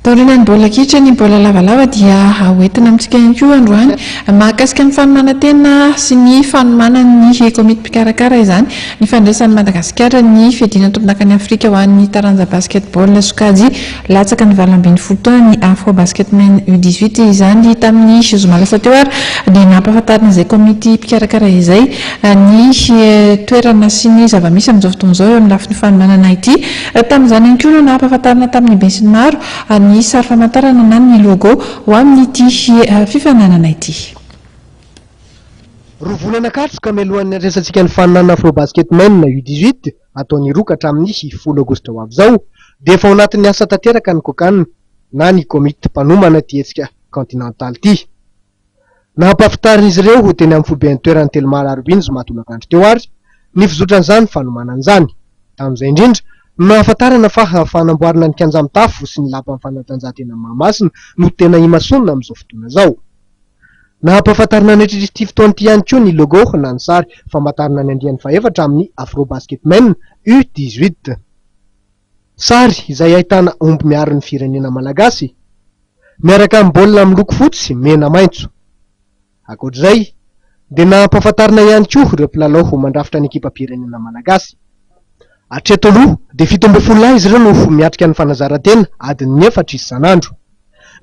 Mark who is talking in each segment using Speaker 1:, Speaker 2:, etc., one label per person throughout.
Speaker 1: Taoriana ny baolina kitra ny baolina lavalava dia hoentina amintsika ihany koa androany mahakasika ny fanomanantena sy ny fanomanana ny komity mpikarakara izany ny fandraisan'ny Madagasikara ny fiadiana tompon-dakan'ny Afrika ho an'ny taranja basketball sokajy latsaka ny 20 taona ny Afro Basketmen U18 izany tamin'ny Jeux Malaza teo ary dia nampahafantarina izay komity mpikarakara izay ny toerana sy ny zava-misy amin'izao fotoana izao eo amin'ny lafiny fanomanana ity tamin'izany ihany koa no nampahafantarina tamin'ny be sy ny maro ny sary famantarana na ny logo ho amin'ity fifananana ity.
Speaker 2: Roa volana katroka melohan'ny resantsika ny fananana Afro Basketmen U18 ataony rokatra amin'ny 10 aogositra ho avy izao dia efa ao anatin'ny asa tanteraka ny kokanina na ny komity mpanomana ity hetsika kontinantaly ity. Nampahafantarin'izy ireo ho teny amin'ny foiben'ny toerany Telmara Arobiny Zomatolakandro teo ary ny fizotran'izany fanomanana izany. Tamin'izay indrindra nahafantarana fa fanamboarana ny kianjamitafo sy ny lapan'ny fanatanjahantena Mahamasina no tena imasonina amin'izao fotoana izao. Nahampahafantarina ny ity fotoan'ity ihany koa ny logo na ny sary famantarana ny andrian'ny faefatra amin'ny Afro Basketmen U18. Sary izay ahitana omby miaro ny firenena malagasy miaraka amin'ny baolina miloko fotsy, mena, maitso. Ankoatr'izay dia nahampahafantarina ihany koa ireo mpilalao mandrafitra ny ekipam-pirenena malagasy. Hatreto aloha dia 17 izy ireo no miatrika ny fanazaran-tena adiny 4 isan'andro.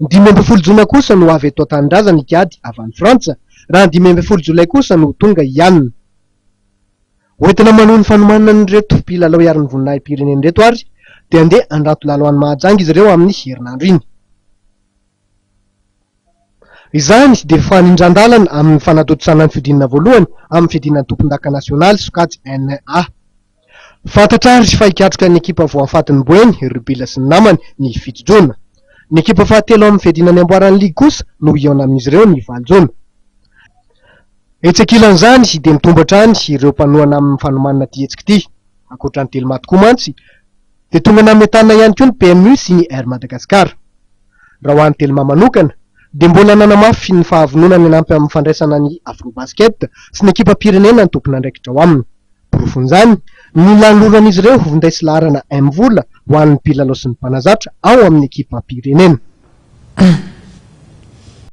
Speaker 2: Ny 15 jona kosa no avy eto an-tanindrazana ikady avy any Frantsa, raha ny 15 jolay kosa no tonga Ianina. Hoentina manohy ny fanomanana nyreto mpilalao iarany voninahim-pirenena reto ary dia andeha andrato lalohan'ny Mahajanga izy ireo amin'ny herinandro iny. Izany dia fanindran-dalana amin'ny fanatontosana ny fidinana voalohany amin'ny fidinan'ny tompon-daka nasionaly sokajy NA. Fantatra ary fa hikatroka ny ekipa voafatin'ny Boeny, Rubila sy ny namany ny 7 jona. Ny ekipa fahatelo amin'ny fiadinany amboaran'ny ligy kosa no ihaona amin'izy ireo ny 9 jona. Etsekilan'izany dia mitombatra any ireo mpanohana amin'ny fanomanana ity hetsika ity. Ankoatran'ny Telma tokoa mantsy dia tonga nametana ihany koa ny PMU sy ny Air Madagascar. Raha ho an'ny Telma manokana dia mbola nanamafy ny fahavonona ny anampy amin'ny fandraisana ny Afro Basket sy ny ekipam-pirenena ny tompona andraikitra ao aminy. Porofon'izany ny lanoloran'izy ireo vondaisy laharana M vola ho an'ny mpilalao sy ny mpanazatra ao amin'ny ekipam-pirenena.